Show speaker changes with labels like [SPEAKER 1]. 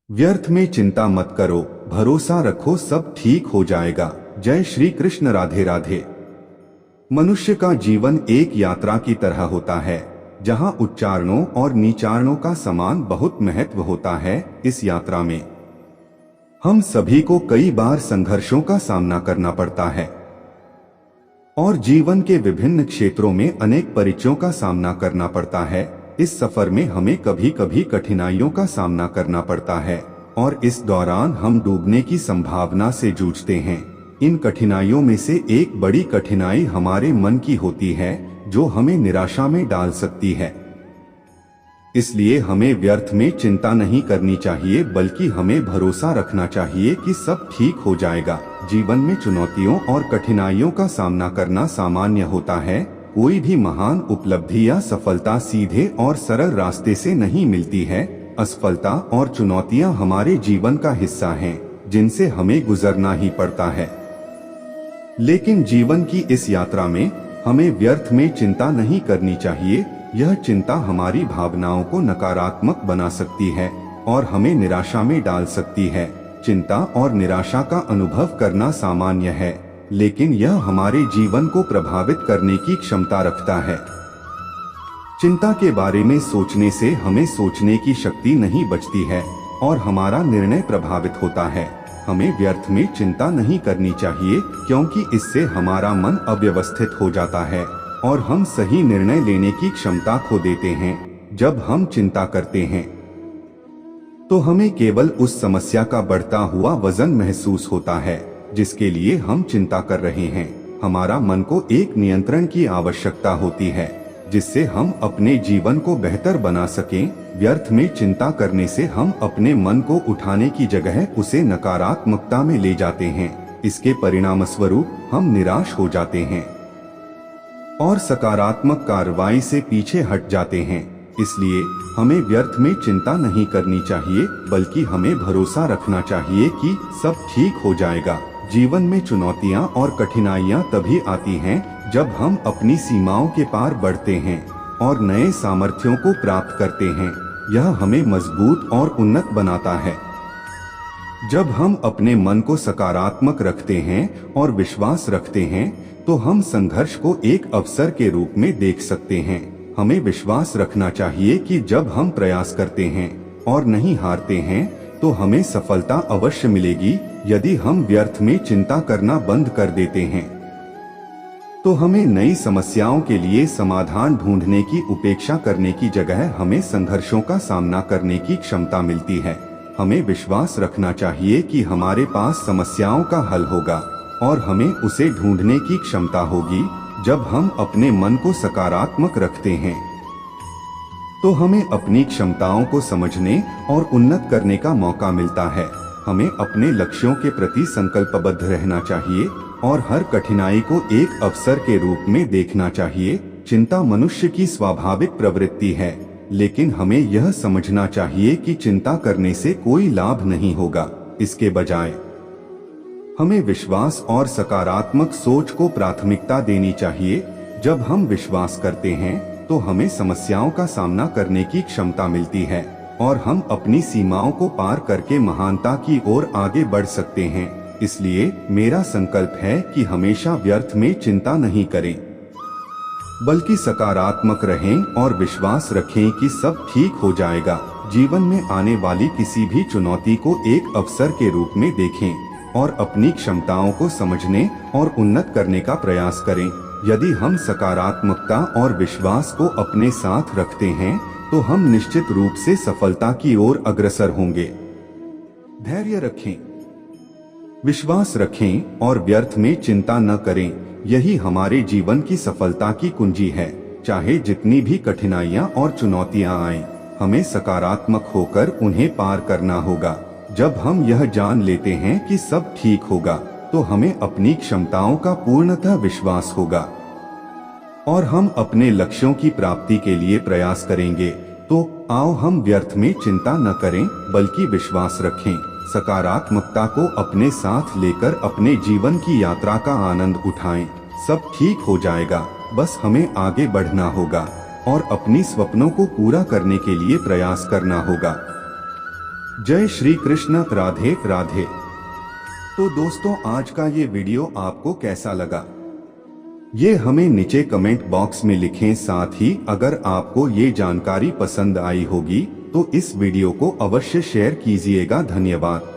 [SPEAKER 1] व्यर्थ में चिंता मत करो, भरोसा रखो, सब ठीक हो जाएगा। जय श्री कृष्ण। राधे राधे। मनुष्य का जीवन एक यात्रा की तरह होता है, जहां उच्चारणों और नीचारणों का समान बहुत महत्व होता है। इस यात्रा में हम सभी को कई बार संघर्षों का सामना करना पड़ता है और जीवन के विभिन्न क्षेत्रों में अनेक परिचयों का सामना करना पड़ता है। इस सफर में हमें कभी कभी कठिनाइयों का सामना करना पड़ता है और इस दौरान हम डूबने की संभावना से जूझते हैं। इन कठिनाइयों में से एक बड़ी कठिनाई हमारे मन की होती है, जो हमें निराशा में डाल सकती है। इसलिए हमें व्यर्थ में चिंता नहीं करनी चाहिए, बल्कि हमें भरोसा रखना चाहिए कि सब ठीक हो जाएगा। जीवन में चुनौतियों और कठिनाइयों का सामना करना सामान्य होता है। कोई भी महान उपलब्धि या सफलता सीधे और सरल रास्ते से नहीं मिलती है। असफलता और चुनौतियां हमारे जीवन का हिस्सा हैं, जिनसे हमें गुजरना ही पड़ता है। लेकिन जीवन की इस यात्रा में हमें व्यर्थ में चिंता नहीं करनी चाहिए। यह चिंता हमारी भावनाओं को नकारात्मक बना सकती है और हमें निराशा में डाल सकती है। चिंता और निराशा का अनुभव करना सामान्य है, लेकिन यह हमारे जीवन को प्रभावित करने की क्षमता रखता है। चिंता के बारे में सोचने से हमें सोचने की शक्ति नहीं बचती है और हमारा निर्णय प्रभावित होता है। हमें व्यर्थ में चिंता नहीं करनी चाहिए, क्योंकि इससे हमारा मन अव्यवस्थित हो जाता है और हम सही निर्णय लेने की क्षमता खो देते हैं। जब हम चिंता करते हैं तो हमें केवल उस समस्या का बढ़ता हुआ वजन महसूस होता है जिसके लिए हम चिंता कर रहे हैं। हमारा मन को एक नियंत्रण की आवश्यकता होती है, जिससे हम अपने जीवन को बेहतर बना सकें। व्यर्थ में चिंता करने से हम अपने मन को उठाने की जगह उसे नकारात्मकता में ले जाते हैं। इसके परिणामस्वरूप हम निराश हो जाते हैं और सकारात्मक कार्रवाई से पीछे हट जाते हैं। इसलिए हमें व्यर्थ में चिंता नहीं करनी चाहिए, बल्कि हमें भरोसा रखना चाहिए कि सब ठीक हो जाएगा। जीवन में चुनौतियां और कठिनाइयां तभी आती हैं जब हम अपनी सीमाओं के पार बढ़ते हैं और नए सामर्थ्यों को प्राप्त करते हैं। यह हमें मजबूत और उन्नत बनाता है। जब हम अपने मन को सकारात्मक रखते हैं और विश्वास रखते हैं, तो हम संघर्ष को एक अवसर के रूप में देख सकते हैं। हमें विश्वास रखना चाहिए कि जब हम प्रयास करते हैं और नहीं हारते हैं, तो हमें सफलता अवश्य मिलेगी। यदि हम व्यर्थ में चिंता करना बंद कर देते हैं, तो हमें नई समस्याओं के लिए समाधान ढूंढने की उपेक्षा करने की जगह हमें संघर्षों का सामना करने की क्षमता मिलती है। हमें विश्वास रखना चाहिए कि हमारे पास समस्याओं का हल होगा और हमें उसे ढूंढने की क्षमता होगी। जब हम अपने मन को सकारात्मक रखते हैं, तो हमें अपनी क्षमताओं को समझने और उन्नत करने का मौका मिलता है। हमें अपने लक्ष्यों के प्रति संकल्पबद्ध रहना चाहिए और हर कठिनाई को एक अवसर के रूप में देखना चाहिए। चिंता मनुष्य की स्वाभाविक प्रवृत्ति है, लेकिन हमें यह समझना चाहिए कि चिंता करने से कोई लाभ नहीं होगा। इसके बजाय हमें विश्वास और सकारात्मक सोच को प्राथमिकता देनी चाहिए। जब हम विश्वास करते हैं, तो हमें समस्याओं का सामना करने की क्षमता मिलती है और हम अपनी सीमाओं को पार करके महानता की ओर आगे बढ़ सकते हैं। इसलिए मेरा संकल्प है कि हमेशा व्यर्थ में चिंता नहीं करें, बल्कि सकारात्मक रहें और विश्वास रखें कि सब ठीक हो जाएगा। जीवन में आने वाली किसी भी चुनौती को एक अवसर के रूप में देखें और अपनी क्षमताओं को समझने और उन्नत करने का प्रयास करें। यदि हम सकारात्मकता और विश्वास को अपने साथ रखते हैं, तो हम निश्चित रूप से सफलता की ओर अग्रसर होंगे। धैर्य रखें, विश्वास रखें और व्यर्थ में चिंता न करें। यही हमारे जीवन की सफलता की कुंजी है। चाहे जितनी भी कठिनाइयां और चुनौतियां आएं, हमें सकारात्मक होकर उन्हें पार करना होगा। जब हम यह जान लेते हैं कि सब ठीक होगा, तो हमें अपनी क्षमताओं का पूर्णतः विश्वास होगा और हम अपने लक्ष्यों की प्राप्ति के लिए प्रयास करेंगे। तो आओ हम व्यर्थ में चिंता न करें, बल्कि विश्वास रखें। सकारात्मकता को अपने साथ लेकर अपने जीवन की यात्रा का आनंद उठाएं। सब ठीक हो जाएगा, बस हमें आगे बढ़ना होगा और अपनी सपनों को पूरा करने के लिए प्रयास करना होगा। जय श्री कृष्ण। राधे राधे। तो दोस्तों, आज का ये वीडियो आपको कैसा लगा, ये हमें नीचे कमेंट बॉक्स में लिखें। साथ ही अगर आपको ये जानकारी पसंद आई होगी तो इस वीडियो को अवश्य शेयर कीजिएगा। धन्यवाद।